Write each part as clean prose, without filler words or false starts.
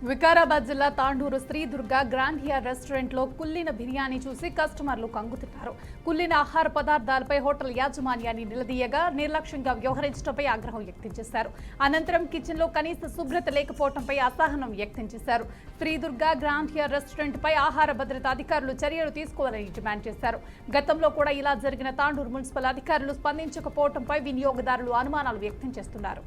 వికారాబాద్ జిల్లా Tandur Sri Durga grand here restaurant లో కుల్లిన బిర్యానీ చూసి కస్టమర్లు కంగుతిన్నారు. కుల్లిన ఆహార పదార్థాలపై హోటల్ యాజమాన్యాన్ని నిలదీయగా నిర్లక్ష్యంగా వ్యవహరించడంపై ఆగ్రహం వ్యక్తం చేశారు. అనంతరం కిచెన్ లో కనీస శుభ్రత లేకపోవడంపై అసహనం వ్యక్తం చేశారు. Shri Durga grand here restaurant పై ఆహార భద్రతా అధికారులు చర్యలు తీసుకోవాలని డిమాండ్ చేశారు. గతంలో కూడా ఇలా జరిగిన తాండూరు మున్సిపల్ అధికారులు స్పందించకపోవడంపై వినియోగదారులు అనుమానాలు వ్యక్తం చేస్తున్నారు.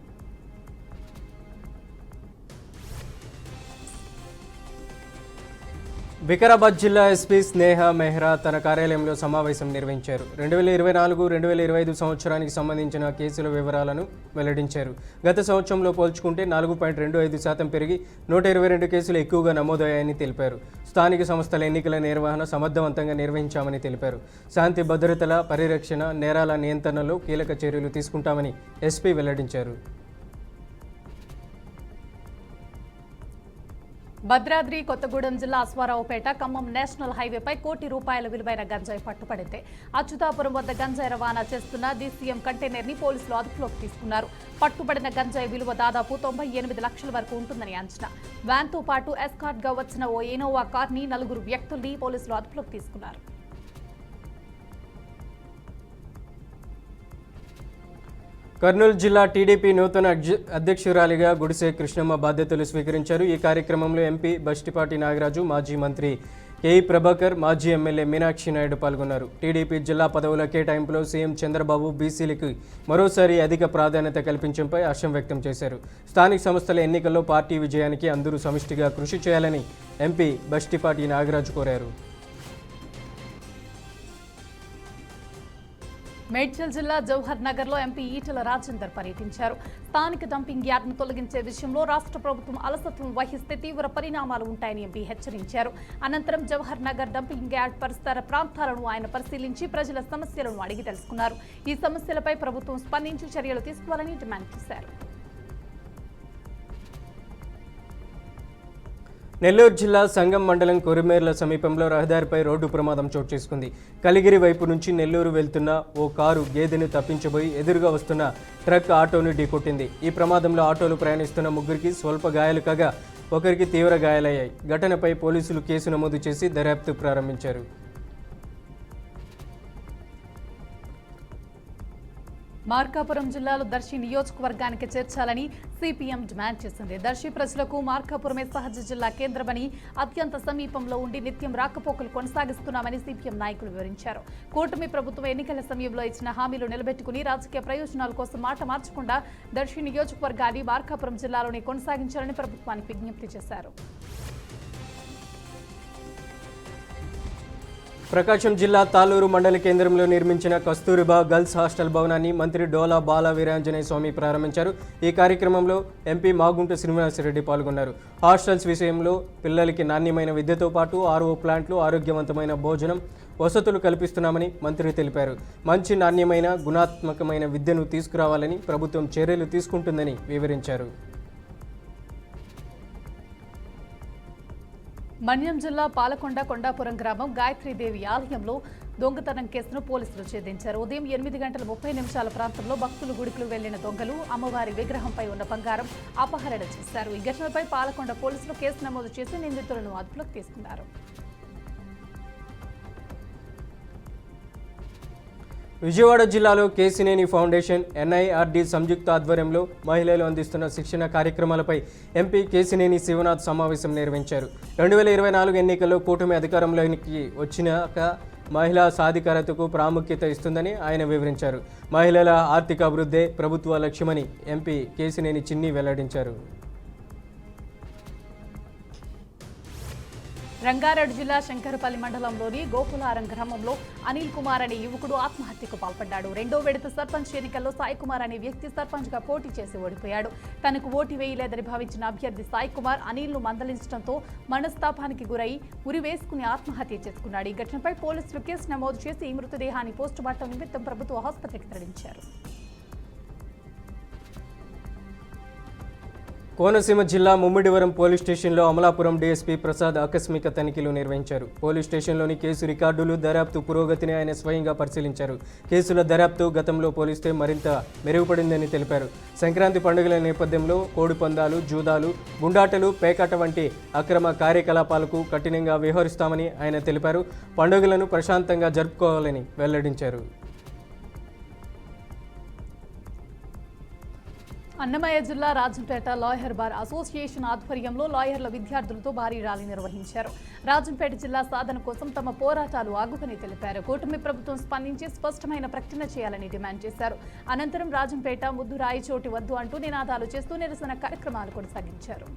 వికారాబాద్ జిల్లా ఎస్పీ స్నేహ మెహ్రా తన కార్యాలయంలో సమావేశం నిర్వహించారు. 2024-2025 సంవత్సరానికి సంబంధించిన కేసుల వివరాలను వెల్లడించారు. గత సంవత్సరంలో పోల్చుకుంటే 4.25% పెరిగి 122 కేసులు ఎక్కువగా నమోదయ్యాయని తెలిపారు. స్థానిక సంస్థల ఎన్నికల నిర్వహణ సమర్థవంతంగా నిర్వహించామని తెలిపారు. శాంతి భద్రతల పరిరక్షణ, నేరాల నియంత్రణలో కీలక చర్యలు తీసుకుంటామని ఎస్పీ వెల్లడించారు. భద్రాద్రి కొత్తగూడెం జిల్లా అశ్వారావుపేట ఖమ్మం నేషనల్ హైవేపై ₹1 కోటి విలువైన గంజాయి పట్టుబడింది. అచ్యుతాపురం వద్ద గంజాయి రవాణా చేస్తున్న DCM కంటైనర్ ని పోలీసులు అదుపులోకి తీసుకున్నారు. పట్టుబడిన గంజాయి విలువ దాదాపు 98 లక్షల వరకు ఉంటుందని అంచనా. వ్యాన్ తో పాటు ఎస్కార్ట్ గా వచ్చిన ఓ ఇనోవా కార్ ని 4 వ్యక్తుల్ని పోలీసులు అదుపులోకి తీసుకున్నారు. కర్నూలు జిల్లా టీడీపీ నూతన అధ్యక్షురాలిగా గుడిసె కృష్ణమ్మ బాధ్యతలు స్వీకరించారు. ఈ కార్యక్రమంలో ఎంపీ బస్టిపాటి నాగరాజు, మాజీ మంత్రి కేఈ ప్రభాకర్, మాజీ ఎమ్మెల్యే మీనాక్షి నాయుడు పాల్గొన్నారు. టీడీపీ జిల్లా పదవుల కేటాయింపులో సీఎం చంద్రబాబు బీసీలకు మరోసారి అధిక ప్రాధాన్యత కల్పించడంపై హర్షం వ్యక్తం చేశారు. స్థానిక సంస్థల ఎన్నికల్లో పార్టీ విజయానికి అందరూ సమిష్టిగా కృషి చేయాలని ఎంపీ బస్టిపాటి నాగరాజు కోరారు. మేడ్చల్ జిల్లా జవహర్ నగర్ లో ఎంపీ ఈటెల రాజేందర్ పర్యటించారు. స్థానిక డంపింగ్ యార్డ్ను తొలగించే విషయంలో రాష్ట్ర ప్రభుత్వం అలసత్వం వహిస్తే తీవ్ర పరిణామాలు ఉంటాయని ఎంపీ హెచ్చరించారు. అనంతరం జవహర్ నగర్ డంపింగ్ యార్డ్ పరిసర ప్రాంతాలను ఆయన పరిశీలించి ప్రజల సమస్యలను అడిగి తెలుసుకున్నారు. ఈ సమస్యలపై ప్రభుత్వం స్పందించి చర్యలు తీసుకోవాలని డిమాండ్ చేశారు. నెల్లూరు జిల్లా సంగం మండలం కొరిమేర్ల సమీపంలో రహదారిపై రోడ్డు ప్రమాదం చోటు చేసుకుంది. కలిగిరి వైపు నుంచి నెల్లూరు వెళ్తున్న ఓ కారు గేదెను తప్పించబోయి ఎదురుగా వస్తున్న ట్రక్ ఆటోను ఢీకొట్టింది. ఈ ప్రమాదంలో ఆటోలో ప్రయాణిస్తున్న ముగ్గురికి స్వల్ప గాయాలు కాగా ఒకరికి తీవ్ర గాయాలయ్యాయి. ఘటనపై పోలీసులు కేసు నమోదు చేసి దర్యాప్తు ప్రారంభించారు. మార్కాపురం జిల్లాలో దర్శి నియోజకవర్గానికి చేర్చాలని సిపిఎం డిమాండ్ చేసింది. దర్శి ప్రజలకు మార్కాపురమే సహజ జిల్లా కేంద్రమని, అత్యంత సమీపంలో ఉండి నిత్యం రాకపోకలు కొనసాగిస్తున్నామని సిపిఎం నాయకులు వివరించారు. కూటమి ప్రభుత్వం ఎన్నికల సమయంలో ఇచ్చిన హామీలు నిలబెట్టుకుని రాజకీయ ప్రయోజనాల కోసం మాట మార్చకుండా దర్శి నియోజకవర్గాన్ని మార్కాపురం జిల్లాలోనే కొనసాగించాలని ప్రభుత్వానికి విజ్ఞప్తి చేశారు. ప్రకాశం జిల్లా తాలూరు మండల కేంద్రంలో నిర్మించిన కస్తూరిబా గర్ల్స్ హాస్టల్ భవనాన్ని మంత్రి డోలా బాల వీరాంజనేయ స్వామి ప్రారంభించారు. ఈ కార్యక్రమంలో ఎంపీ మాగుంట శ్రీనివాసరెడ్డి పాల్గొన్నారు. హాస్టల్స్ విషయంలో పిల్లలకి నాణ్యమైన విద్యతో పాటు RO ప్లాంట్లు, ఆరోగ్యవంతమైన భోజనం వసతులు కల్పిస్తున్నామని మంత్రి తెలిపారు. మంచి నాణ్యమైన గుణాత్మకమైన విద్యను తీసుకురావాలని ప్రభుత్వం చర్యలు తీసుకుంటుందని వివరించారు. మన్యం జిల్లా పాలకొండ కొండాపురం గ్రామం గాయత్రీదేవి ఆలయంలో దొంగతనం కేసును పోలీసులు ఛేదించారు. ఉదయం 8:30 ప్రాంతంలో భక్తులు గుడికి వెళ్లిన దొంగలు అమ్మవారి విగ్రహంపై ఉన్న బంగారం అపహరణ చేశారు. ఈ ఘటనపై పాలకొండ పోలీసులు కేసు నమోదు చేసి నిందితులను అదుపులోకి తీసుకున్నారు. విజయవాడ జిల్లాలో కేసినేని ఫౌండేషన్, NIRD సంయుక్త ఆధ్వర్యంలో మహిళలు అందిస్తున్న శిక్షణ కార్యక్రమాలపై ఎంపీ కేసినేని శివనాథ్ సమావేశం నిర్వహించారు. 2024 ఎన్నికల్లో కూటమి అధికారంలోకి వచ్చినాక మహిళా సాధికారతకు ప్రాముఖ్యత ఇస్తుందని ఆయన వివరించారు. మహిళల ఆర్థిక అభివృద్ధే ప్రభుత్వ లక్ష్యమని ఎంపీ కేసినేని చిన్ని వెల్లడించారు. రంగారెడ్డి జిల్లా శంకరపల్లి మండలంలోని గోకులారం గ్రామంలో అనిల్ కుమార్ అనే యువకుడు ఆత్మహత్యకు పాల్పడ్డాడు. 2వ విడత సర్పంచ్ ఎన్నికల్లో సాయి కుమార్ అనే వ్యక్తి సర్పంచ్గా పోటీ చేసి ఓడిపోయాడు. తనకు ఓటు వేయలేదని భావించిన అభ్యర్థి సాయి కుమార్ అనిల్ను మందలించడంతో మనస్తాపానికి గురై ఉరి వేసుకుని ఆత్మహత్య చేసుకున్నాడు. ఈ ఘటనపై పోలీసులు కేసు నమోదు చేసి మృతదేహాన్ని పోస్టుమార్టం నిమిత్తం ప్రభుత్వ ఆసుపత్రికి తరలించారు. కోనసీమ జిల్లా ముమ్మిడివరం పోలీస్ స్టేషన్లో అమలాపురం డీఎస్పీ ప్రసాద్ ఆకస్మిక తనిఖీలు నిర్వహించారు. పోలీస్ స్టేషన్లోని కేసు రికార్డులు, దర్యాప్తు పురోగతిని ఆయన స్వయంగా పరిశీలించారు. కేసుల దర్యాప్తు గతంలో పోలిస్తే మరింత మెరుగుపడిందని తెలిపారు. సంక్రాంతి పండుగల నేపథ్యంలో కోడిపందాలు, జూదాలు, గుండాటలు, పేకాట వంటి అక్రమ కార్యకలాపాలకు కఠినంగా వ్యవహరిస్తామని ఆయన తెలిపారు. పండుగలను ప్రశాంతంగా జరుపుకోవాలని వెల్లడించారు. అన్నమయ్య జిల్లా రాజంపేట లాయర్ బార్ అసోసియేషన్ ఆధ్వర్యంలో లాయర్ల విద్యార్థులతో భారీ ర్యాలీ నిర్వహించారు. రాజంపేట జిల్లా సాధన కోసం తమ పోరాటాలు ఆగువని తెలిపారు. కూటమి ప్రభుత్వం స్పందించి స్పష్టమైన ప్రకటన చేయాలని డిమాండ్ చేశారు. అనంతరం రాజంపేట ముద్దు రాయి చోటి వద్దు అంటూ నినాదాలు చేస్తూ నిరసన కార్యక్రమాలు కొనసాగించారు.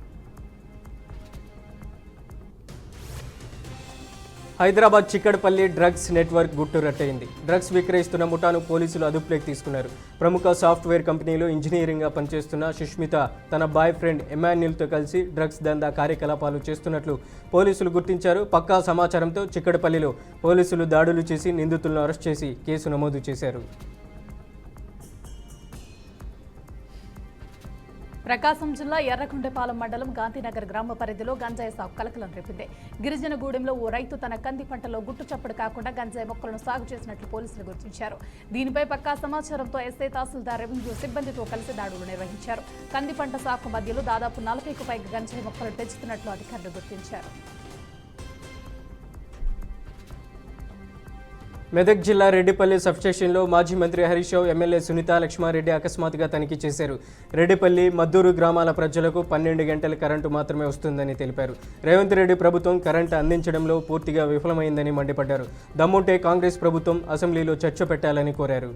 హైదరాబాద్ చిక్కడపల్లి డ్రగ్స్ నెట్వర్క్ గుట్టురట్టయింది. డ్రగ్స్ విక్రయిస్తున్న ముఠాను పోలీసులు అదుపులోకి తీసుకున్నారు. ప్రముఖ సాఫ్ట్వేర్ కంపెనీలో ఇంజనీరింగ్గా పనిచేస్తున్న సుష్మిత తన బాయ్ ఫ్రెండ్ ఎమాన్యుల్తో కలిసి డ్రగ్స్ దందా కార్యకలాపాలు చేస్తున్నట్లు పోలీసులు గుర్తించారు. పక్కా సమాచారంతో చిక్కడపల్లిలో పోలీసులు దాడులు చేసి నిందితులను అరెస్ట్ చేసి కేసు నమోదు చేశారు. ప్రకాశం జిల్లా ఎర్రగొండపాలెం మండలం గాంధీనగర్ గ్రామ పరిధిలో గంజాయి సాగు కలకలం రేపింది. గిరిజనగూడెంలో ఓ రైతు తన కంది పంటలో గుట్టు చప్పుడు కాకుండా గంజాయి మొక్కలను సాగు చేసినట్లు పోలీసులు గుర్తించారు. దీనిపై పక్కా సమాచారంతో ఎస్ఐ, తహసీల్దార్, రెవెన్యూ సిబ్బందితో కలిసి దాడులు నిర్వహించారు. కంది పంట సాగు మధ్యలో దాదాపు 40కు పైగా గంజాయి మొక్కలు పెంచుతున్నట్లు అధికారులు గుర్తించారు. మెదక్ జిల్లా రెడ్డిపల్లి సబ్స్టేషన్లో మాజీ మంత్రి హరీష్ రావు, ఎమ్మెల్యే సునీత లక్ష్మారెడ్డి అకస్మాత్తుగా తనిఖీ చేశారు. రెడ్డిపల్లి, మద్దూరు గ్రామాల ప్రజలకు 12 గంటల కరెంటు మాత్రమే వస్తుందని తెలిపారు. రేవంత్ రెడ్డి ప్రభుత్వం కరెంటు అందించడంలో పూర్తిగా విఫలమైందని మండిపడ్డారు. దమ్ముంటే కాంగ్రెస్ ప్రభుత్వం అసెంబ్లీలో చర్చ పెట్టాలని కోరారు.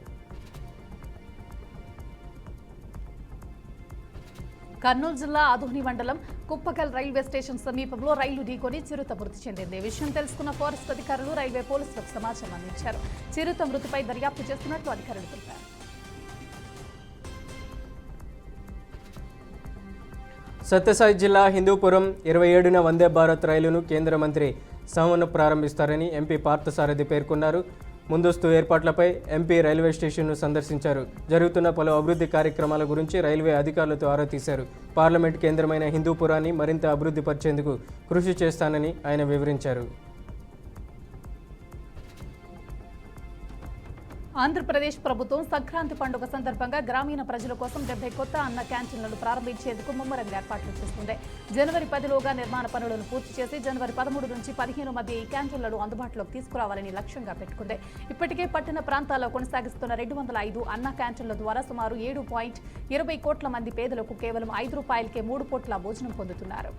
కర్నూలు జిల్లా ఆదోని మండలం కుప్పకల్ రైల్వే స్టేషన్ సమీపంలో రైలు ఢీకొని చిరుత మృతి చెందింది. విషయం తెలుసుకున్న ఫారెస్ట్ అధికారులు రైల్వే పోలీసులకు సమాచారం అందించారు. చిరుత మృతిపై దర్యాప్తు చేస్తున్నట్లు అధికారులు తెలిపారు. సత్యసాయి జిల్లా హిందూపురం 27న వందే భారత్ రైలును కేంద్ర మంత్రి సోమన్న ప్రారంభిస్తారని ఎంపీ పార్థసారథి పేర్కొన్నారు. ముందస్తు ఏర్పాట్లపై ఎంపీ రైల్వే స్టేషన్ను సందర్శించారు. జరుగుతున్న పలు అభివృద్ధి కార్యక్రమాల గురించి రైల్వే అధికారులతో ఆరా తీశారు. పార్లమెంట్ కేంద్రమైన హిందూపురాన్ని మరింత అభివృద్ధి పరిచేందుకు కృషి చేస్తానని ఆయన వివరించారు. ఆంధ్రప్రదేశ్ ప్రభుత్వం సంక్రాంతి పండుగ సందర్భంగా గ్రామీణ ప్రజల కోసం 70 కొత్త అన్న క్యాంటీన్లను ప్రారంభించేందుకు ముమ్మరంగా ఏర్పాట్లు చేస్తుంది. జనవరి 10లోగా నిర్మాణ పనులను పూర్తి చేసి జనవరి 13 నుంచి 15 మధ్య ఈ క్యాంటీన్లను అందుబాటులోకి తీసుకురావాలని లక్ష్యంగా పెట్టుకుంది. ఇప్పటికే పట్టణ ప్రాంతాల్లో కొనసాగిస్తున్న 205 అన్న క్యాంటీన్ల ద్వారా సుమారు 7.20 కోట్ల మంది పేదలకు కేవలం ₹5కే 3 పూట్ల భోజనం పొందుతున్నారు.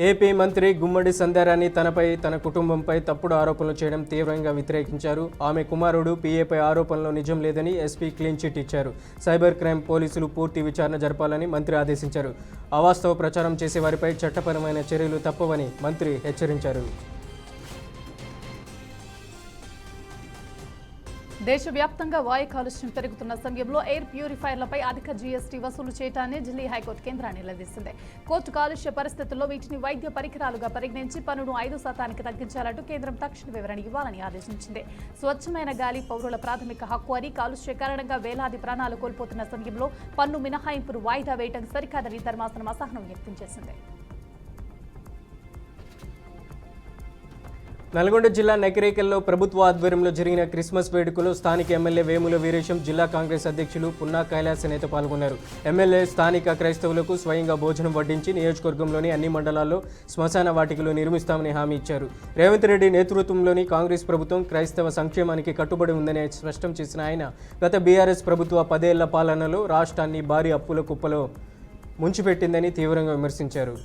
ఏపీ మంత్రి గుమ్మడి సంధ్యారాణి తనపై, తన కుటుంబంపై తప్పుడు ఆరోపణలు చేయడం తీవ్రంగా వ్యతిరేకించారు. ఆమె కుమారుడు పీఏపై ఆరోపణలో నిజం లేదని ఎస్పీ క్లీన్ చిట్ ఇచ్చారు. సైబర్ క్రైమ్ పోలీసులు పూర్తి విచారణ జరపాలని మంత్రి ఆదేశించారు. అవాస్తవ ప్రచారం చేసేవారిపై చట్టపరమైన చర్యలు తప్పవని మంత్రి హెచ్చరించారు. దేశవ్యాప్తంగా వాయు కాలుష్యం పెరుగుతున్న సమయంలో ఎయిర్ ప్యూరిఫైర్లపై అధిక జీఎస్టీ వసూలు చేయడాన్ని ఢిల్లీ హైకోర్టు కేంద్రాన్ని నిలదీసింది. కోర్టు కాలుష్య పరిస్థితుల్లో వీటిని వైద్య పరికరాలుగా పరిగణించి పన్నును 5% తగ్గించాలంటూ కేంద్రం తక్షణ వివరణ ఇవ్వాలని ఆదేశించింది. స్వచ్ఛమైన గాలి పౌరుల ప్రాథమిక హక్కు అని, కాలుష్య కారణంగా వేలాది ప్రాణాలు కోల్పోతున్న సమయంలో పన్ను మినహాయింపును వాయిదా వేయడం సరికాదని ధర్మాసనం అసహనం వ్యక్తం చేసింది. నల్గొండ జిల్లా నకిరేకల్లో ప్రభుత్వ ఆధ్వర్యంలో జరిగిన క్రిస్మస్ వేడుకలో స్థానిక ఎమ్మెల్యే వేముల వీరేశం, జిల్లా కాంగ్రెస్ అధ్యక్షులు పున్నా కైలాస నేత పాల్గొన్నారు. ఎమ్మెల్యే స్థానిక క్రైస్తవులకు స్వయంగా భోజనం వడ్డించి నియోజకవర్గంలోని అన్ని మండలాల్లో శ్మశాన వాటికలు నిర్మిస్తామని హామీ ఇచ్చారు. రేవంత్ రెడ్డి నేతృత్వంలోని కాంగ్రెస్ ప్రభుత్వం క్రైస్తవ సంక్షేమానికి కట్టుబడి ఉందని స్పష్టం చేసిన ఆయన గత బీఆర్ఎస్ ప్రభుత్వ 10 ఏళ్ల పాలనలో రాష్ట్రాన్ని భారీ అప్పుల కుప్పలో ముంచిపెట్టిందని తీవ్రంగా విమర్శించారు.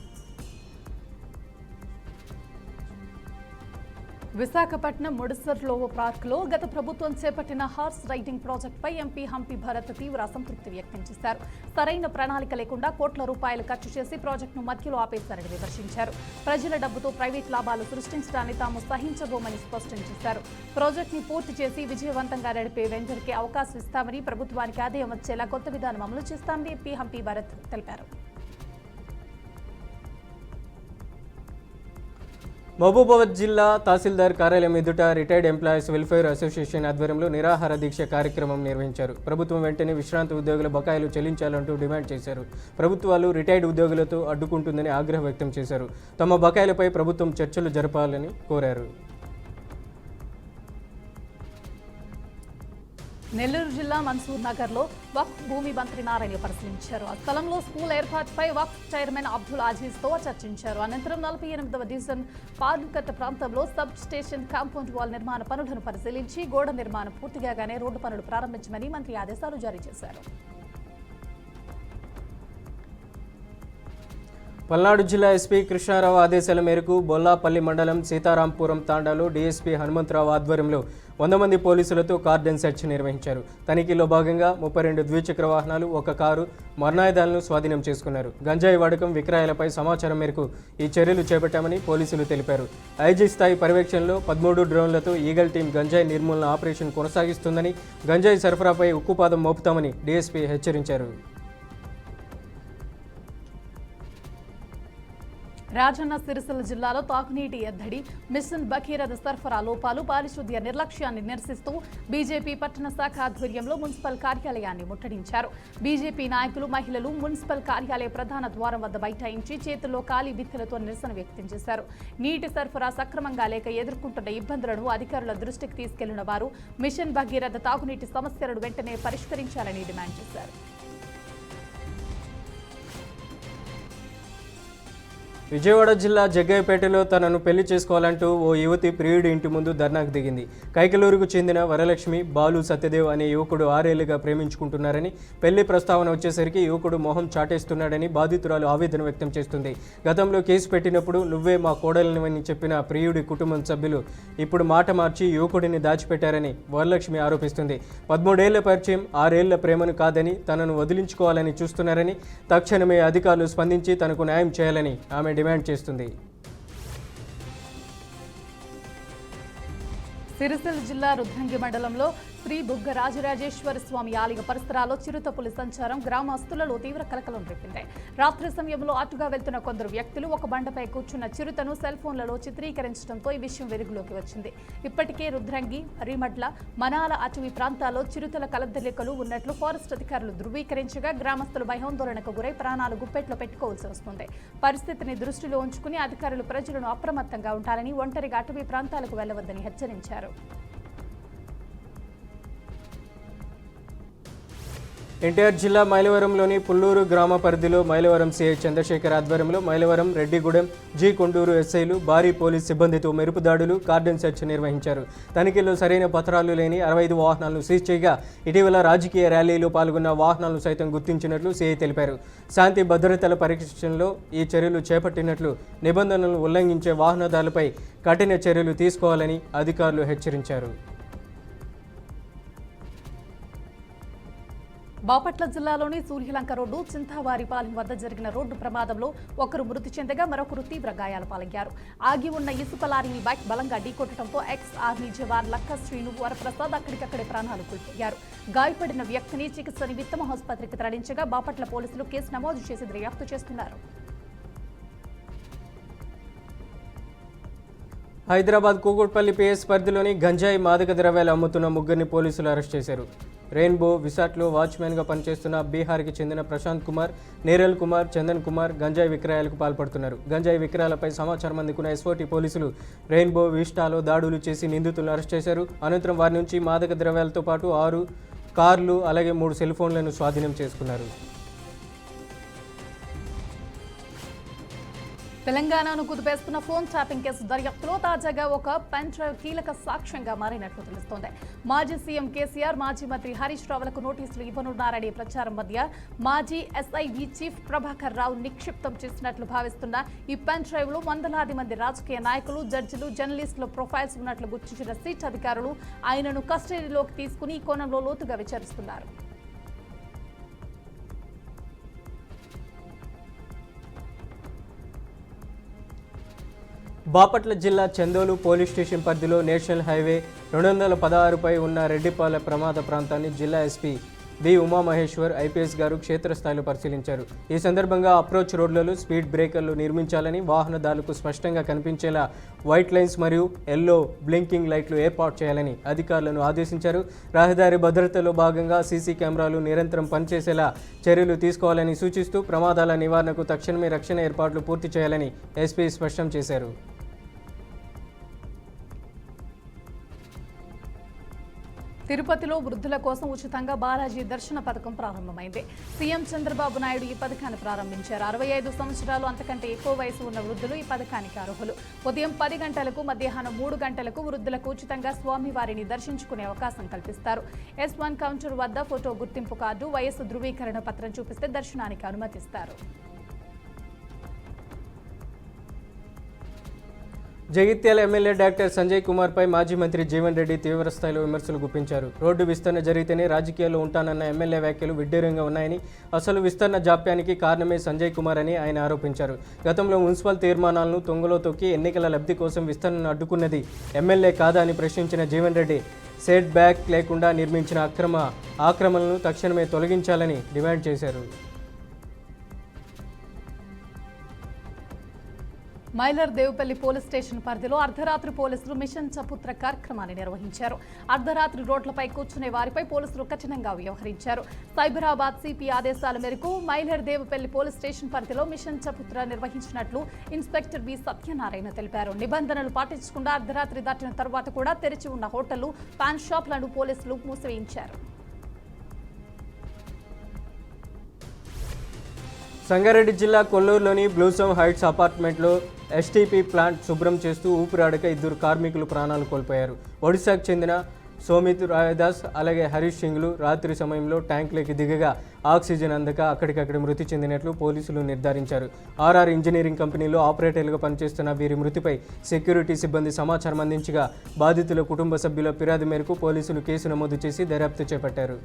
విశాఖపట్నం ముడిసర్లో పార్క్లో గత ప్రభుత్వం చేపట్టిన హార్స్ రైడింగ్ ప్రాజెక్టుపై ఎంపీ హంపి భరత్ తీవ్ర అసంతృప్తి వ్యక్తం చేశారు. సరైన ప్రణాళిక లేకుండా కోట్ల రూపాయలు ఖర్చు చేసి ప్రాజెక్టును మధ్యలో ఆపేశారని విమర్శించారు. ప్రజల డబ్బుతో ప్రైవేట్ లాభాలు సృష్టించడాన్ని తాము సహించబోమని స్పష్టం చేశారు. ప్రాజెక్టుని పూర్తి చేసి విజయవంతంగా నడిపే వెంచర్కి అవకాశం ఇస్తామని, ప్రభుత్వానికి ఆదాయం వచ్చేలా కొత్త విధానం అమలు చేస్తామని ఎంపీ హంపి భరత్ తెలిపారు. మహబూబాబాద్ జిల్లా తహసీల్దార్ కార్యాలయం ఎదుట రిటైర్డ్ ఎంప్లాయీస్ వెల్ఫేర్ అసోసియేషన్ ఆధ్వర్యంలో నిరాహార దీక్ష కార్యక్రమం నిర్వహించారు. ప్రభుత్వం వెంటనే విశ్రాంతి ఉద్యోగుల బకాయిలు చెల్లించాలంటూ డిమాండ్ చేశారు. ప్రభుత్వాలు రిటైర్డ్ ఉద్యోగులతో అడ్డుకుంటుందని ఆగ్రహం వ్యక్తం చేశారు. తమ బకాయిలపై ప్రభుత్వం చర్చలు జరపాలని కోరారు. నెల్లూరు జిల్లా మన్సూర్ నగర్లో వక్ఫ్ భూమి మంత్రి నారాయణ పరిశీలించారు. ఆ స్థలంలో స్కూల్ ఏర్పాటుపై వక్ఫ్ చైర్మన్ అబ్దుల్ అజీజ్తో చర్చించారు. అనంతరం 48వ డివిజన్ పార్లుకట్ట ప్రాంతంలో సబ్ స్టేషన్ కాంపౌండ్ వాల్ నిర్మాణ పనులను పరిశీలించి గోడ నిర్మాణం పూర్తిగానే రోడ్డు పనులు ప్రారంభించమని మంత్రి ఆదేశాలు జారీ చేశారు. పల్నాడు జిల్లా ఎస్పీ కృష్ణారావు ఆదేశాల మేరకు బొల్లాపల్లి మండలం సీతారాంపురం తాండాలో డీఎస్పీ హనుమంతరావు ఆధ్వర్యంలో 100 మంది పోలీసులతో కార్డన్ సెర్చ్ నిర్వహించారు. తనిఖీలో భాగంగా 32 ద్విచక్ర వాహనాలు, 1 కారు, మరణాయుధాలను స్వాధీనం చేసుకున్నారు. గంజాయి వాడకం, విక్రయాలపై సమాచారం మేరకు ఈ చర్యలు చేపట్టామని పోలీసులు తెలిపారు. ఐజీ స్థాయి పర్యవేక్షణలో 13 డ్రోన్లతో ఈగల్ టీం గంజాయి నిర్మూలన ఆపరేషన్ కొనసాగిస్తుందని, గంజాయి సరఫరాపై ఉక్కుపాదం మోపుతామని డీఎస్పీ హెచ్చరించారు. రాజన్న సిరిసిల్ల జిల్లాలో తాగునీటి ఎద్దడి, మిషన్ భగీరథ సరఫరా లోపాలు, పారిశుద్ధ్య నిర్లక్ష్యాన్ని నిరసిస్తూ బీజేపీ పట్టణ శాఖ ఆధ్వర్యంలో మున్సిపల్ కార్యాలయాన్ని ముట్టడించారు. బీజేపీ నాయకులు, మహిళలు మున్సిపల్ కార్యాలయ ప్రధాన ద్వారం వద్ద బైఠాయించి చేతుల్లో ఖాళీ బిత్తలతో నిరసన వ్యక్తం చేశారు. నీటి సరఫరా సక్రమంగా లేక ఎదుర్కొంటున్న ఇబ్బందులను అధికారుల దృష్టికి తీసుకెళ్లిన వారు మిషన్ భగీరథ తాగునీటి సమస్యలను వెంటనే పరిష్కరించాలని డిమాండ్ చేశారు. విజయవాడ జిల్లా జగ్గయ్యపేటలో తనను పెళ్లి చేసుకోవాలంటూ ఓ యువతి ప్రియుడి ఇంటి ముందు ధర్నాకు దిగింది. కైకలూరుకు చెందిన వరలక్ష్మి, బాలు సత్యదేవ్ అనే యువకుడు 6 ఏళ్లుగా ప్రేమించుకుంటున్నారని, పెళ్లి ప్రస్తావన వచ్చేసరికి యువకుడు మొహం చాటేస్తున్నాడని బాధితురాలు ఆవేదన వ్యక్తం చేస్తుంది. గతంలో కేసు పెట్టినప్పుడు నువ్వే మా కోడలినివని చెప్పిన ప్రియుడి కుటుంబం సభ్యులు ఇప్పుడు మాట మార్చి యువకుడిని దాచిపెట్టారని వరలక్ష్మి ఆరోపిస్తుంది. 13 ఏళ్ల పరిచయం, 6 ఏళ్ల ప్రేమను కాదని తనను వదిలించుకోవాలని చూస్తున్నారని, తక్షణమే అధికారులు స్పందించి తనకు న్యాయం చేయాలని ఆమె డిమాండ్ చేస్తుంది. సిరిసిల్ల జిల్లా రుద్రంగి మండలంలో శ్రీ బుగ్గ రాజరాజేశ్వర స్వామి ఆలయ పరిసరాల్లో చిరుతపులి సంచారం గ్రామస్తులలో తీవ్ర కలకలం రేపింది. రాత్రి సమయంలో అటుగా వెళ్తున్న కొందరు వ్యక్తులు ఒక బండపై కూర్చున్న చిరుతను సెల్ ఫోన్లలో చిత్రీకరించడంతో ఈ విషయం వెలుగులోకి వచ్చింది. ఇప్పటికే రుద్రంగి, రిమడ్ల, మనాల అటవీ ప్రాంతాల్లో చిరుతల కలదలికలు ఉన్నట్లు ఫారెస్ట్ అధికారులు ధృవీకరించగా గ్రామస్తులు భయాందోళనకు గురై ప్రాణాలు గుప్పెట్లో పెట్టుకోవాల్సి వస్తుంది. పరిస్థితిని దృష్టిలో ఉంచుకుని అధికారులు ప్రజలను అప్రమత్తంగా ఉండాలని, ఒంటరిగా అటవీ ప్రాంతాలకు వెళ్లవద్దని హెచ్చరించారు. ఎన్టీఆర్ జిల్లా మైలవరంలోని పుల్లూరు గ్రామ పరిధిలో మైలవరం సిఐ చంద్రశేఖర్ ఆధ్వర్యంలో మైలవరం, రెడ్డిగూడెం, జి కొండూరు ఎస్ఐలు భారీ పోలీస్ సిబ్బందితో మెరుపు దాడులు, కార్డన్ సెర్చ్ నిర్వహించారు. తనిఖీలో సరైన పత్రాలు లేని 65 వాహనాలను సీజ్ చేయగా ఇటీవల రాజకీయ ర్యాలీలో పాల్గొన్న వాహనాలను సైతం గుర్తించినట్లు సిఐ తెలిపారు. శాంతి భద్రతల పరీక్షలో ఈ చర్యలు చేపట్టినట్లు, నిబంధనలను ఉల్లంఘించే వాహనదారులపై కఠిన చర్యలు తీసుకోవాలని అధికారులు హెచ్చరించారు. బాపట్ల జిల్లాలోని సూర్యలంక రోడ్డు చింతావారిపాలెం వద్ద జరిగిన రోడ్డు ప్రమాదంలో ఒకరు మృతి చెందగా మరొకరు తీవ్ర గాయాల పాలయ్యారు. ఆగి ఉన్న ఇసుక లారీని బైక్ బలంగా ఢీకొట్టడంతో ఎక్స్ ఆర్మీ జవాన్ లక్క శ్రీను వరప్రసాద్ అక్కడికక్కడే ప్రాణాలు కోల్పోయారు. గాయపడిన వ్యక్తిని చికిత్స నిమిత్తం ఆసుపత్రికి తరలించగా బాపట్ల పోలీసులు కేసు నమోదు చేసి దర్యాప్తు చేస్తున్నారు. హైదరాబాద్ కూకట్పల్లి పిఎస్ పరిధిలోని గంజాయి మాదక ద్రవ్యాలు అమ్ముతున్న 3 పోలీసులు అరెస్ట్ చేశారు. రెయిన్బో విశాఖలో వాచ్మెన్గా పనిచేస్తున్న బీహార్కి చెందిన ప్రశాంత్ కుమార్, నేరల్ కుమార్, చందన్ కుమార్ గంజాయి విక్రయాలకు పాల్పడుతున్నారు. గంజాయి విక్రయాలపై సమాచారం అందుకున్న ఎస్ఓటీ పోలీసులు రెయిన్బో విస్టాలో దాడులు చేసి నిందితులను అరెస్ట్ చేశారు. అనంతరం వారి నుంచి మాదక ద్రవ్యాలతో పాటు 6 కార్లు, అలాగే 3 సెల్ ఫోన్లను స్వాధీనం చేసుకున్నారు. తెలంగాణను కుదిపేస్తున్న ఫోన్ ట్యాపింగ్ కేసు దర్యాప్తులో తాజాగా ఒక పెన్ డ్రైవ్ కీలక సాక్ష్యంగా మారినట్లు తెలుస్తోంది. మాజీ సీఎం కేసీఆర్, మాజీ మంత్రి హరీష్ రావులకు నోటీసులు ఇవ్వనున్నారనే ప్రచారం మధ్య మాజీ ఎస్ఐవి చీఫ్ ప్రభాకర్ రావు నిక్షిప్తం చేసినట్లు భావిస్తున్న ఈ పెన్ డ్రైవ్ లో వందలాది మంది రాజకీయ నాయకులు, జడ్జిలు, జర్నలిస్టుల ప్రొఫైల్స్ ఉన్నట్లు గుర్తించిన సిట్ అధికారులు ఆయనను కస్టడీలోకి తీసుకుని ఈ కోణంలో లోతుగా విచారిస్తున్నారు. బాపట్ల జిల్లా చందోలు పోలీస్ స్టేషన్ పరిధిలో నేషనల్ హైవే 216పై ఉన్న రెడ్డిపాలెం ప్రమాద ప్రాంతాన్ని జిల్లా ఎస్పీ బి ఉమామహేశ్వర్ ఐపీఎస్ గారు క్షేత్రస్థాయిలో పరిశీలించారు. ఈ సందర్భంగా అప్రోచ్ రోడ్లలో స్పీడ్ బ్రేకర్లు నిర్మించాలని, వాహనదారులకు స్పష్టంగా కనిపించేలా వైట్ లైన్స్ మరియు ఎల్లో బ్లింకింగ్ లైట్లు ఏర్పాటు చేయాలని అధికారులను ఆదేశించారు. రహదారి భద్రతలో భాగంగా సీసీ కెమెరాలు నిరంతరం పనిచేసేలా చర్యలు తీసుకోవాలని సూచిస్తూ ప్రమాదాల నివారణకు తక్షణమే రక్షణ ఏర్పాట్లు పూర్తి చేయాలని ఎస్పీ స్పష్టం చేశారు. తిరుపతిలో వృద్ధుల కోసం ఉచితంగా బాలాజీ దర్శన పథకం ప్రారంభమైంది. సీఎం చంద్రబాబు నాయుడు ఈ పథకాన్ని ప్రారంభించారు. 65 సంవత్సరాలు అంతకంటే ఎక్కువ వయసు ఉన్న వృద్ధులు ఈ పథకానికి అర్హులు. ఉదయం 10 గంటలకు, మధ్యాహ్నం 3 గంటలకు వృద్ధులకు ఉచితంగా స్వామివారిని దర్శించుకునే అవకాశం కల్పిస్తారు. S1 కౌంటర్ వద్ద ఫోటో గుర్తింపు కార్డు, వయస్సు ధృవీకరణ పత్రం చూపిస్తే దర్శనానికి అనుమతిస్తారు. జగిత్యాల ఎమ్మెల్యే డాక్టర్ సంజయ్ కుమార్పై మాజీ మంత్రి జీవన్ రెడ్డి తీవ్రస్థాయిలో విమర్శలు గుప్పించారు. రోడ్డు విస్తరణ జరిగితేనే రాజకీయాల్లో ఉంటానన్న ఎమ్మెల్యే వ్యాఖ్యలు విడ్డూరంగా ఉన్నాయని, అసలు విస్తరణ జాప్యానికి కారణమే సంజయ్ కుమార్ అని ఆయన ఆరోపించారు. గతంలో మున్సిపల్ తీర్మానాలను తొంగలో తొక్కి ఎన్నికల లబ్ధి కోసం విస్తరణను అడ్డుకున్నది ఎమ్మెల్యే కాదా అని ప్రశ్నించిన జీవన్ రెడ్డి సెట్ బ్యాక్ లేకుండా నిర్మించిన ఆక్రమణలను తక్షణమే తొలగించాలని డిమాండ్ చేశారు. మైలర్ దేవుపల్లి పోలీస్ స్టేషన్ పరిధిలో అర్ధరాత్రి పోలీసులు మిషన్ చపుత్ర కార్యక్రమాన్ని నిర్వహించారు. అర్ధరాత్రి రోడ్లపై కూర్చునే వారిపై పోలీసులు కఠినంగా వ్యవహరించారు. సైబరాబాద్ సిపి ఆదేశాల మేరకు మైలర్ దేవుపల్లి పోలీస్ స్టేషన్ పరిధిలో మిషన్ చపుత్ర నిర్వహించినట్లు ఇన్స్పెక్టర్ బి సత్యనారాయణ తెలిపారు. నిబంధనలు పాటించకుండా అర్ధరాత్రి దాటిన తర్వాత కూడా తెరిచి ఉన్న హోటళ్లు, పాన్ షాప్లను పోలీసులు మూసివేయించారు. సంగారెడ్డి జిల్లా కొల్లూరులోని బ్లూసమ్ హైట్స్ అపార్ట్మెంట్లో ఎస్టీపీ ప్లాంట్ శుభ్రం చేస్తూ ఊపిరాడక 2 కార్మికులు ప్రాణాలు కోల్పోయారు. ఒడిశాకు చెందిన సోమిత్ రాయదాస్ అలాగే హరీష్ సింగ్లు రాత్రి సమయంలో ట్యాంకులోకి దిగగా ఆక్సిజన్ అందక అక్కడికక్కడ మృతి చెందినట్లు పోలీసులు నిర్ధారించారు. ఆర్ఆర్ ఇంజనీరింగ్ కంపెనీలో ఆపరేటర్లుగా పనిచేస్తున్న వీరి మృతిపై సెక్యూరిటీ సిబ్బంది సమాచారం అందించగా బాధితుల కుటుంబ సభ్యుల ఫిర్యాదు మేరకు పోలీసులు కేసు నమోదు చేసి దర్యాప్తు చేపట్టారు.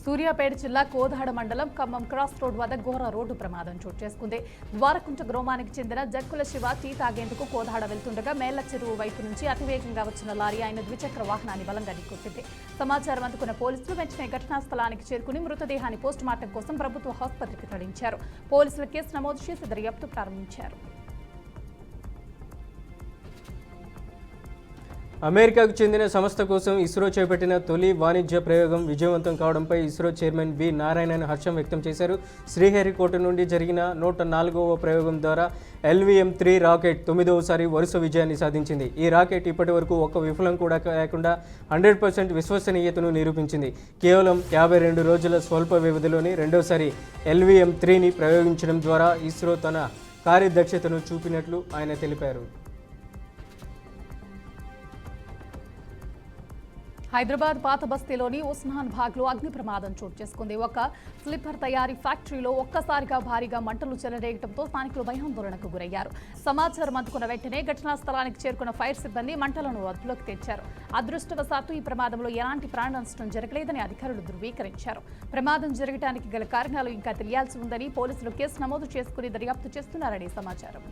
సూర్యాపేట జిల్లా కోదాడ మండలం ఖమ్మం క్రాస్ రోడ్ వద్ద ఘోర రోడ్డు ప్రమాదం చోటు చేసుకుంది. ద్వారకుంట గ్రామానికి చెందిన జక్కుల శివ టీ తాగేందుకు కోదాడ వెళ్తుండగా మేళ్ల చెరువు వైపు నుంచి అతివేగంగా వచ్చిన లారీ ఆయన ద్విచక్ర వాహనాన్ని బలంగా ఢీకొట్టింది. సమాచారం అందుకున్న పోలీసులు వెంటనే ఘటనా స్థలానికి చేరుకుని మృతదేహాన్ని పోస్టుమార్టం కోసం ప్రభుత్వ ఆసుపత్రికి తరలించారు. పోలీసులు కేసు నమోదు చేసి దర్యాప్తు ప్రారంభించారు. అమెరికాకు చెందిన సంస్థ కోసం ఇస్రో చేపట్టిన తొలి వాణిజ్య ప్రయోగం విజయవంతం కావడంపై ఇస్రో చైర్మన్ వి నారాయణన్ హర్షం వ్యక్తం చేశారు. శ్రీహరికోట నుండి జరిగిన 104వ ప్రయోగం ద్వారా LVM-3 రాకెట్ 9వసారి వరుస విజయాన్ని సాధించింది. ఈ రాకెట్ ఇప్పటి వరకు ఒక్క విఫలం కూడా లేకుండా 100% విశ్వసనీయతను నిరూపించింది. కేవలం 52 రోజుల స్వల్ప వ్యవధిలోనే రెండోసారి LVM-3ని ప్రయోగించడం ద్వారా ఇస్రో తన కార్యదక్షతను చూపినట్లు ఆయన తెలిపారు. హైదరాబాద్ పాత బస్తీలోని ఉస్మాన్ బాగ్లో అగ్ని ప్రమాదం చోటు చేసుకుంది. ఒక స్లిప్పర్ తయారీ ఫ్యాక్టరీలో ఒక్కసారిగా భారీగా మంటలు చెలరేగడంతో స్థానికులు భయాందోళనకు గురయ్యారు. సమాచారం అందుకున్న వెంటనే ఘటనా స్థలానికి చేరుకున్న ఫైర్ సిబ్బంది మంటలను అదుపులోకి తెచ్చారు. అదృష్టవశాత్తు ఈ ప్రమాదంలో ఎలాంటి ప్రాణ నష్టం జరగలేదని అధికారులు ధృవీకరించారు. ప్రమాదం జరగడానికి గల కారణాలు ఇంకా తెలియాల్సి ఉందని పోలీసులు కేసు నమోదు చేసుకుని దర్యాప్తు చేస్తున్నారని సమాచారం.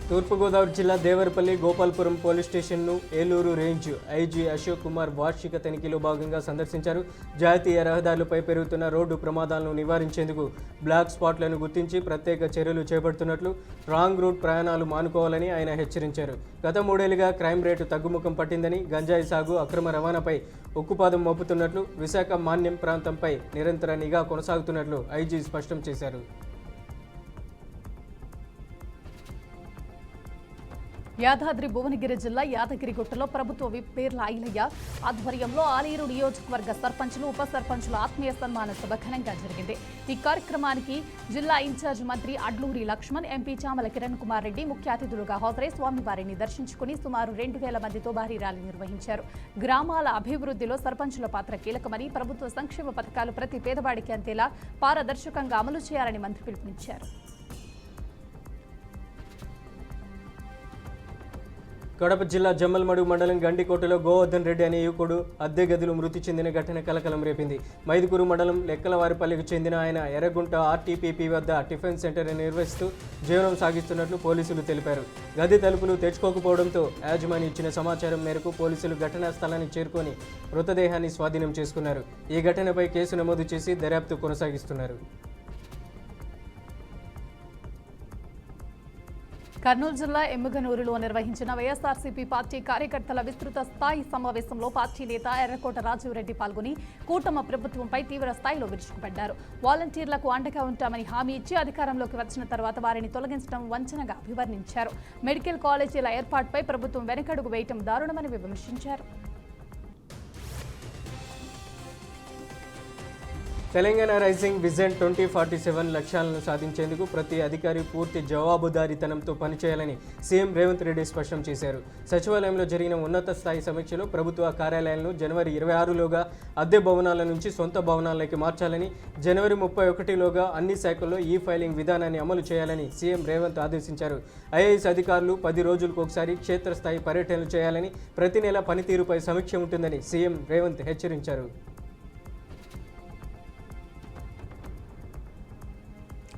తూర్పుగోదావరి జిల్లా దేవరపల్లి గోపాల్పురం పోలీస్ స్టేషన్ను ఏలూరు రేంజ్ ఐజీ అశోక్ కుమార్ వార్షిక తనిఖీలో భాగంగా సందర్శించారు. జాతీయ రహదారులపై పెరుగుతున్న రోడ్డు ప్రమాదాలను నివారించేందుకు బ్లాక్ స్పాట్లను గుర్తించి ప్రత్యేక చర్యలు చేపడుతున్నట్లు, రాంగ్ రూట్ ప్రయాణాలు మానుకోవాలని ఆయన హెచ్చరించారు. గత 3 ఏళ్లుగా క్రైమ్ రేటు తగ్గుముఖం పట్టిందని, గంజాయి సాగు, అక్రమ రవాణాపై ఉక్కుపాదం మోపుతున్నట్లు, విశాఖ మాన్యం ప్రాంతంపై నిరంతర నిఘా కొనసాగుతున్నట్లు ఐజీ స్పష్టం చేశారు. యాదాద్రి భువనగిరి జిల్లా యాదగిరిగుట్టలో ప్రభుత్వ విప్ పేర్ల ఐలయ్య ఆధ్వర్యంలో ఆలేరు నియోజకవర్గ సర్పంచులు, ఉప సర్పంచుల ఆత్మీయ సన్మాన సభ ఘనంగా జరిగింది. ఈ కార్యక్రమానికి జిల్లా ఇన్ఛార్జ్ మంత్రి అడ్లూరి లక్ష్మణ్, ఎంపీ చామల కిరణ్ కుమార్ రెడ్డి ముఖ్య అతిథులుగా హాజరై స్వామివారిని దర్శించుకుని సుమారు 2000 మందితో భారీ ర్యాలీ నిర్వహించారు. గ్రామాల అభివృద్ధిలో సర్పంచుల పాత్ర కీలకమని, ప్రభుత్వ సంక్షేమ పథకాలు ప్రతి పేదవాడికి అందేలా పారదర్శకంగా అమలు చేయాలని మంత్రి పిలుపునిచ్చారు. కడప జిల్లా జమ్మలమడుగు మండలం గండికోటలో గోవర్ధన్ రెడ్డి అనే యువకుడు అద్దె గదిలో మృతి చెందిన ఘటన కలకలం రేపింది. మైదుకూరు మండలం లెక్కలవారిపల్లికి చెందిన ఆయన ఎర్రగుంట ఆర్టీపీపీ వద్ద టిఫిన్ సెంటర్ నిర్వహిస్తూ జీవనం సాగిస్తున్నట్లు పోలీసులు తెలిపారు. గది తలుపులు తెచ్చుకోకపోవడంతో యాజమాని ఇచ్చిన సమాచారం మేరకు పోలీసులు ఘటనా స్థలాన్ని చేరుకొని మృతదేహాన్ని స్వాధీనం చేసుకున్నారు. ఈ ఘటనపై కేసు నమోదు చేసి దర్యాప్తు కొనసాగిస్తున్నారు. కర్నూలు జిల్లా ఎమ్మిగనూరులో నిర్వహించిన వైఎస్ఆర్సీపీ పార్టీ కార్యకర్తల విస్తృత స్థాయి సమావేశంలో పార్టీ నేత ఎర్రకోట రాజీవరెడ్డి పాల్గొని కూటమి ప్రభుత్వంపై తీవ్ర స్థాయిలో విరుచుకుపడ్డారు. వాలంటీర్లకు అండగా ఉంటామని హామీ ఇచ్చి అధికారంలోకి వచ్చిన తర్వాత వారిని తొలగించడం వంచనగా అభివర్ణించారు. మెడికల్ కాలేజీల ఏర్పాటుపై ప్రభుత్వం వెనకడుగు వేయటం దారుణమని విమర్శించారు. తెలంగాణ రైజింగ్ విజన్ 2047 లక్ష్యాలను సాధించేందుకు ప్రతి అధికారి పూర్తి జవాబుదారీతనంతో పనిచేయాలని సీఎం రేవంత్ రెడ్డి స్పష్టం చేశారు. సచివాలయంలో జరిగిన ఉన్నత స్థాయి సమీక్షలో ప్రభుత్వ కార్యాలయాలను జనవరి 26లోగా అద్దె భవనాల నుంచి సొంత భవనాల్లోకి మార్చాలని, జనవరి 31లోగా అన్ని శాఖల్లో ఈ ఫైలింగ్ విధానాన్ని అమలు చేయాలని సీఎం రేవంత్ ఆదేశించారు. ఐఏఎస్ అధికారులు 10 రోజులకు ఒకసారి క్షేత్రస్థాయి పర్యటనలు చేయాలని, ప్రతి నెల పనితీరుపై సమీక్ష ఉంటుందని సీఎం రేవంత్ హెచ్చరించారు.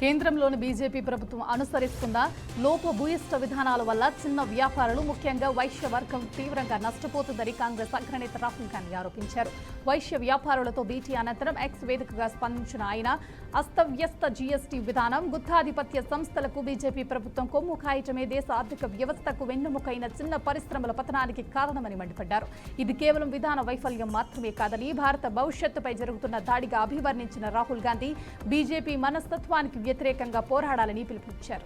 కేంద్రంలోని బీజేపీ ప్రభుత్వం అనుసరిస్తున్న లోపభూయిష్ట విధానాల వల్ల చిన్న వ్యాపారులు, ముఖ్యంగా వైశ్య వర్గం తీవ్రంగా నష్టపోతుందని కాంగ్రెస్ అగ్రనేత రాహుల్ గాంధీ ఆరోపించారు. వైశ్య వ్యాపారులతో భేటీ అనంతరం ఎక్స్ వేదికగా స్పందించిన ఆయన అస్తవ్యస్త జీఎస్టీ విధానం, గుత్తాధిపత్య సంస్థలకు బీజేపీ ప్రభుత్వం కొమ్ము కాయటమే దేశ ఆర్థిక వ్యవస్థకు వెన్నెముకైన చిన్న పరిశ్రమల పతనానికి కారణమని మండిపడ్డారు. ఇది కేవలం విధాన వైఫల్యం మాత్రమే కాదని భారత భవిష్యత్తుపై జరుగుతున్న దాడిగా అభివర్ణించిన రాహుల్ గాంధీ బీజేపీ మనస్తత్వానికి వ్యతిరేకంగా పోరాడాలని పిలుపునిచ్చారు.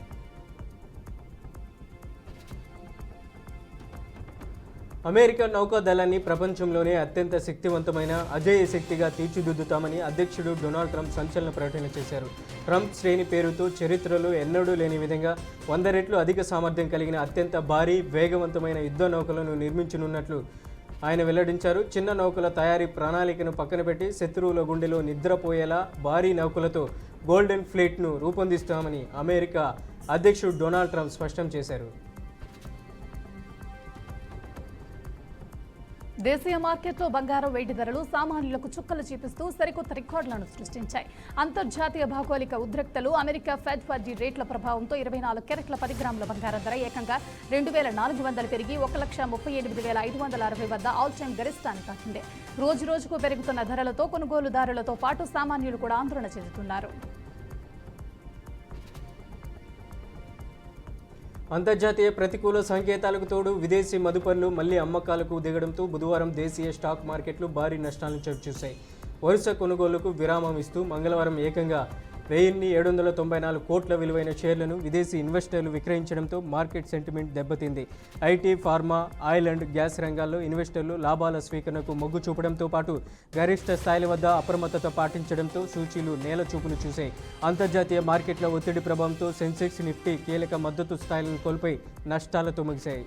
అమెరికా నౌకాదళాన్ని ప్రపంచంలోనే అత్యంత శక్తివంతమైన అజేయ శక్తిగా తీర్చిదిద్దుతామని అధ్యక్షుడు డొనాల్డ్ ట్రంప్ సంచలన ప్రకటన చేశారు. ట్రంప్ శ్రేణి పేరుతో చరిత్రలో ఎన్నడూ లేని విధంగా 100 రెట్లు అధిక సామర్థ్యం కలిగిన అత్యంత భారీ, వేగవంతమైన యుద్ధ నౌకలను నిర్మించనున్నట్లు ఆయన వెల్లడించారు. చిన్న నౌకల తయారీ ప్రణాళికను పక్కన పెట్టి శత్రువుల గుండెలో నిద్రపోయేలా భారీ నౌకలతో గోల్డెన్ ఫ్లీట్ను రూపొందిస్తామని అమెరికా అధ్యక్షుడు డొనాల్డ్ ట్రంప్ స్పష్టం చేశారు. దేశీయ మార్కెట్లో బంగారం, వెండి ధరలు సామాన్యులకు చుక్కలు చూపిస్తూ సరికొత్త రికార్డులను సృష్టించాయి. అంతర్జాతీయ భౌగోళిక ఉద్రిక్తలు, అమెరికా ఫెడ్ వడ్డీ రేట్ల ప్రభావంతో 24 క్యారెట్ల 10 గ్రాముల బంగారం ధర ఏకంగా 2400 పెరిగి 1,38,560 వద్ద ఆల్ టైమ్ గరిష్టాన్ని తాకింది. రోజు రోజుకు పెరుగుతున్న ధరలతో కొనుగోలుదారులతో పాటు సామాన్యులు కూడా ఆందోళన చెందుతున్నారు. అంతర్జాతీయ ప్రతికూల సంకేతాలకు తోడు విదేశీ మదుపర్లు మళ్లీ అమ్మకాలకు దిగడంతో బుధవారం దేశీయ స్టాక్ మార్కెట్లు భారీ నష్టాలను చవిచూశాయి. వరుస కొనుగోలుకు విరామం ఇస్తూ మంగళవారం ఏకంగా 1794 కోట్ల విలువైన షేర్లను విదేశీ ఇన్వెస్టర్లు విక్రయించడంతో మార్కెట్ సెంటిమెంట్ దెబ్బతింది. IT, pharma, oil and gas రంగాల్లో ఇన్వెస్టర్లు లాభాల స్వీకరణకు మొగ్గు చూపడంతో పాటు గరిష్ట స్థాయిల వద్ద అప్రమత్తత పాటించడంతో సూచీలు నేల చూపులు చూశాయి. అంతర్జాతీయ మార్కెట్ల ఒత్తిడి ప్రభావంతో సెన్సెక్స్, నిఫ్టీ కీలక మద్దతు స్థాయిలను కోల్పోయి నష్టాలతో ముగిశాయి.